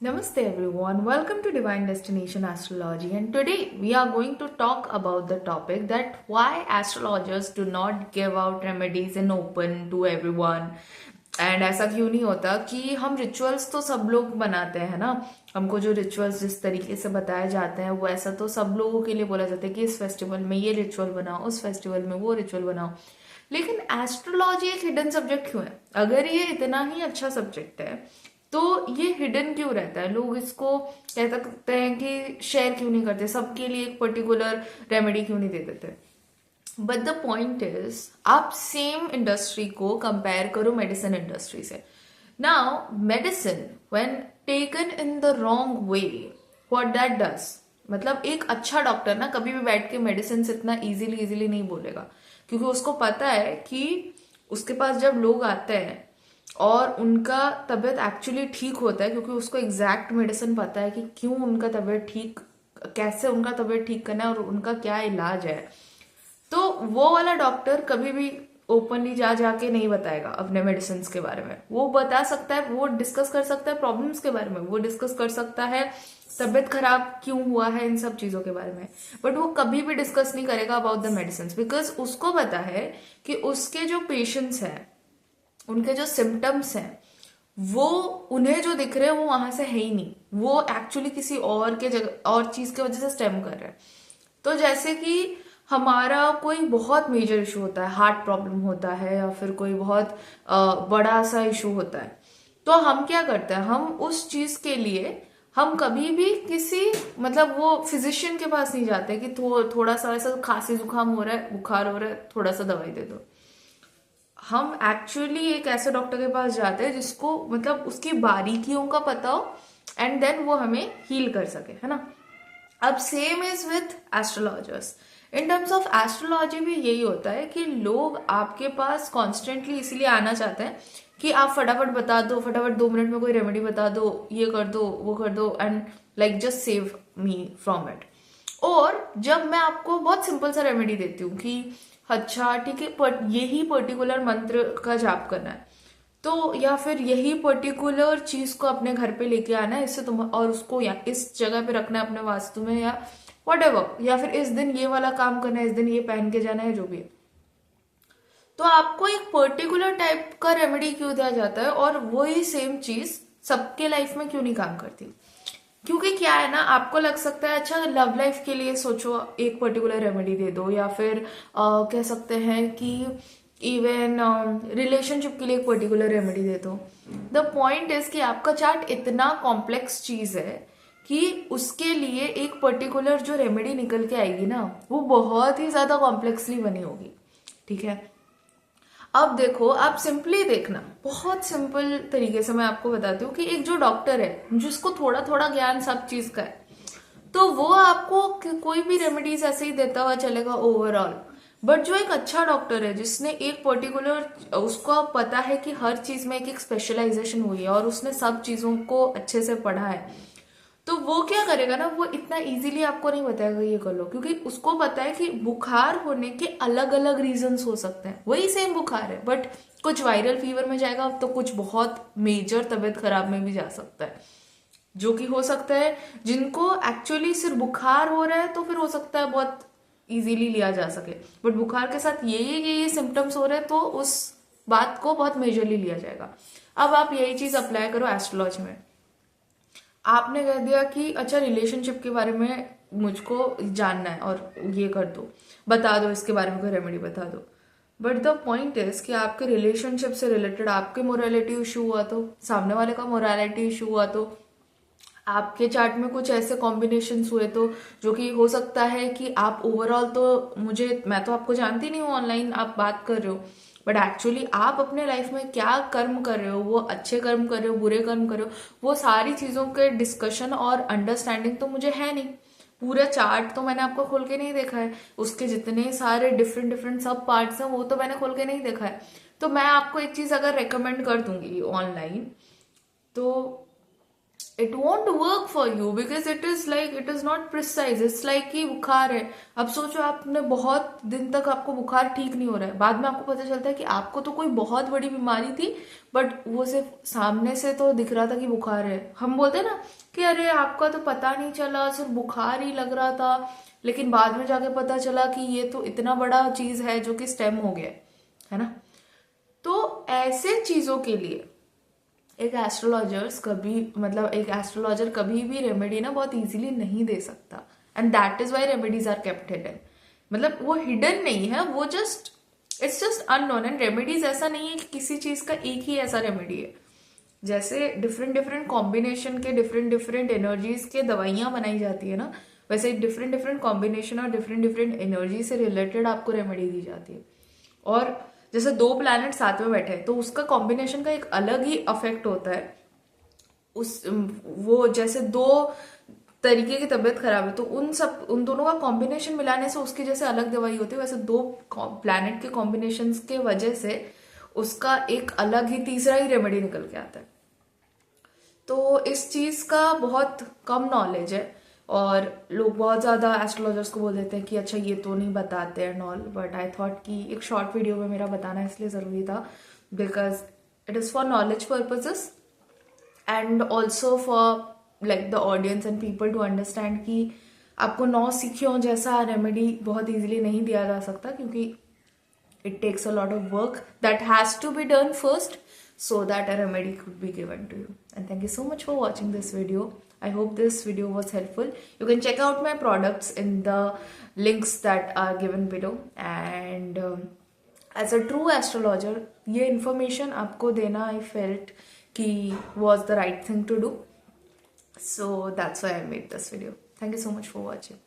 Namaste everyone, welcome to Divine Destination Astrology, and today we are going to talk about the topic that why astrologers do not give out remedies in open to everyone. And ऐसा क्यों नहीं होता कि हम rituals तो सब लोग बनाते हैं ना। हमको जो रिचुअल्स जिस तरीके से बताए जाते हैं वो ऐसा तो सब लोगों के लिए बोला जाता है कि इस फेस्टिवल में ये रिचुअल बनाओ, उस फेस्टिवल में वो रिचुअल बनाओ। लेकिन एस्ट्रोलॉजी एक हिडन सब्जेक्ट क्यों है? अगर ये इतना ही अच्छा सब्जेक्ट है तो ये हिडन क्यों रहता है? लोग इसको कह सकते हैं कि शेयर क्यों नहीं करते, सबके लिए एक पर्टिकुलर रेमेडी क्यों नहीं दे देते? बट द पॉइंट इज, आप सेम इंडस्ट्री को कंपेयर करो मेडिसिन इंडस्ट्री से। Now medicine when taken in the wrong way, what that does, मतलब एक अच्छा डॉक्टर ना कभी भी बैठ के मेडिसिन इतना इजीली नहीं बोलेगा, क्योंकि उसको पता है कि उसके पास जब लोग आते हैं और उनका तबीयत एक्चुअली ठीक होता है, क्योंकि उसको एग्जैक्ट मेडिसिन पता है कि क्यों उनका तबीयत ठीक, कैसे उनका तबीयत ठीक करना है और उनका क्या इलाज है। तो वो वाला डॉक्टर कभी भी ओपनली जा जाके नहीं बताएगा अपने मेडिसिन के बारे में। वो बता सकता है, वो डिस्कस कर सकता है प्रॉब्लम्स के बारे में, वो डिस्कस कर सकता है तबीयत खराब क्यों हुआ है, इन सब चीजों के बारे में। बट वो कभी भी डिस्कस नहीं करेगा अबाउट द मेडिसिन, बिकॉज उसको पता है कि उसके जो पेशेंट्स हैं, उनके जो सिम्टम्स हैं, वो उन्हें जो दिख रहे हैं वो वहां से है ही नहीं, वो एक्चुअली किसी और के जगह और चीज की वजह से स्टेम कर रहे हैं। तो जैसे कि हमारा कोई बहुत मेजर इशू होता है, हार्ट प्रॉब्लम होता है या फिर कोई बहुत बड़ा सा इशू होता है, तो हम क्या करते हैं, हम उस चीज के लिए हम कभी भी किसी मतलब वो फिजिशियन के पास नहीं जाते कि थोड़ा सा ऐसा खांसी जुकाम हो रहा है, बुखार हो रहा है, थोड़ा सा दवाई दे दो। हम एक्चुअली एक ऐसे डॉक्टर के पास जाते हैं जिसको मतलब उसकी बारीकियों का पता हो, एंड देन वो हमें हील कर सके, है ना। अब same is with astrologers. In terms of astrology भी यही होता है कि लोग आपके पास कॉन्स्टेंटली इसीलिए आना चाहते हैं कि आप फटाफट बता दो, फटाफट 2 मिनट में कोई रेमेडी बता दो, ये कर दो वो कर दो, and like just save me from it. और जब मैं आपको बहुत सिंपल सा रेमेडी देती हूँ कि अच्छा ठीक है, यही पर्टिकुलर मंत्र का जाप करना है, तो या फिर यही पर्टिकुलर चीज को अपने घर पे लेके आना है, इससे तुम और उसको या इस जगह पे रखना है अपने वास्तु में या वट, या फिर इस दिन ये वाला काम करना है, इस दिन ये पहन के जाना है, जो भी है। तो आपको एक पर्टिकुलर टाइप का रेमेडी क्यों दिया जाता है और वही सेम चीज सबके लाइफ में क्यों नहीं काम करती? क्योंकि क्या है ना, आपको लग सकता है अच्छा लव लाइफ के लिए सोचो एक पर्टिकुलर रेमेडी दे दो, या फिर कह सकते हैं कि इवन रिलेशनशिप के लिए एक पर्टिकुलर रेमेडी दे दो। द पॉइंट इज कि आपका चार्ट इतना कॉम्प्लेक्स चीज है कि उसके लिए एक पर्टिकुलर जो रेमेडी निकल के आएगी ना, वो बहुत ही ज्यादा कॉम्प्लेक्सली बनी होगी। ठीक है, अब देखो, आप सिंपली देखना, बहुत सिंपल तरीके से मैं आपको बताती हूँ कि एक जो डॉक्टर है जिसको थोड़ा थोड़ा ज्ञान सब चीज का है, तो वो आपको कोई भी रेमेडीज ऐसे ही देता हुआ चलेगा ओवरऑल। बट जो एक अच्छा डॉक्टर है जिसने एक पर्टिकुलर, उसको पता है कि हर चीज में एक एक स्पेशलाइजेशन हुई है और उसने सब चीजों को अच्छे से पढ़ा है, तो वो क्या करेगा ना, वो इतना इजीली आपको नहीं बताएगा ये कर लो, क्योंकि उसको पता है कि बुखार होने के अलग अलग रीजंस हो सकते हैं। वही सेम बुखार है बट कुछ वायरल फीवर में जाएगा, तो कुछ बहुत मेजर तबीयत खराब में भी जा सकता है, जो कि हो सकता है जिनको एक्चुअली सिर्फ बुखार हो रहा है तो फिर हो सकता है बहुत इजीली लिया जा सके, बट बुखार के साथ ये सिम्टम्स हो रहे हैं तो उस बात को बहुत मेजरली लिया जाएगा। अब आप यही चीज अप्लाई करो एस्ट्रोलॉजी में। आपने कह दिया कि अच्छा रिलेशनशिप के बारे में मुझको जानना है और ये कर दो, बता दो इसके बारे में कोई रेमेडी बता दो। बट द पॉइंट इज कि आपके रिलेशनशिप से रिलेटेड आपके मोरालिटी इशू हुआ तो, सामने वाले का मोरालिटी इशू हुआ तो, आपके चार्ट में कुछ ऐसे कॉम्बिनेशन हुए तो, जो कि हो सकता है कि आप ओवरऑल तो मैं तो आपको जानती नहीं हूँ, ऑनलाइन आप बात कर रहे हो, बट एक्चुअली आप अपने लाइफ में क्या कर्म कर रहे हो, वो अच्छे कर्म कर रहे हो, बुरे कर्म कर रहे हो, वो सारी चीजों के डिस्कशन और अंडरस्टैंडिंग तो मुझे है नहीं। पूरा चार्ट तो मैंने आपको खोल के नहीं देखा है, उसके जितने सारे डिफरेंट डिफरेंट सब पार्ट्स हैं वो तो मैंने खोल के नहीं देखा है। तो मैं आपको एक चीज अगर रेकमेंड कर दूंगी ऑनलाइन, तो it won't work for you because it is not precise. It's like कि बुखार है, अब सोचो आपने बहुत दिन तक आपको बुखार ठीक नहीं हो रहा है, बाद में आपको पता चलता है कि आपको तो कोई बहुत बड़ी बीमारी थी, बट वो सिर्फ सामने से तो दिख रहा था कि बुखार है। हम बोलते हैं ना कि अरे आपका तो पता नहीं चला, सिर्फ बुखार ही लग रहा था, लेकिन बाद में जाके पता चला कि ये तो इतना बड़ा चीज है जो कि स्टेम हो गया है ना। तो ऐसे चीजों के लिए एक एस्ट्रोलॉजर कभी भी रेमेडी ना बहुत इजीली नहीं दे सकता, and that is why remedies are kept hidden. मतलब वो हिडन नहीं है, वो just it's just unknown. And remedies ऐसा नहीं है कि किसी चीज का एक ही ऐसा रेमेडी है। जैसे डिफरेंट डिफरेंट कॉम्बिनेशन के डिफरेंट डिफरेंट एनर्जीज के दवाइयां बनाई जाती है ना, वैसे डिफरेंट डिफरेंट कॉम्बिनेशन और डिफरेंट डिफरेंट एनर्जी से रिलेटेड आपको रेमेडी दी जाती है। और जैसे दो प्लैनेट साथ में बैठे हैं तो उसका कॉम्बिनेशन का एक अलग ही अफेक्ट होता है। वो जैसे दो तरीके की तबीयत खराब है तो उन दोनों का कॉम्बिनेशन मिलाने से उसकी जैसे अलग दवाई होती है, वैसे दो प्लैनेट के कॉम्बिनेशन के वजह से उसका एक अलग ही तीसरा ही रेमेडी निकल के आता है। तो इस चीज का बहुत कम नॉलेज है और लोग बहुत ज़्यादा एस्ट्रोलॉजर्स को बोल देते हैं कि अच्छा ये तो नहीं बताते हैं ऑल, बट आई थॉट कि एक शॉर्ट वीडियो में मेरा बताना इसलिए ज़रूरी था because it is for knowledge purposes and also for like the audience and people to understand कि आपको 9 सीखियों जैसा रेमेडी बहुत ईजिली नहीं दिया जा सकता, क्योंकि it takes a lot of work that has to be done first so that a remedy could be given to you. And thank you so much for watching this video. I hope this video was helpful. You can check out my products in the links that are given below. And as a true astrologer, ये information आपको देना I felt कि was the right thing to do. So that's why I made this video. Thank you so much for watching.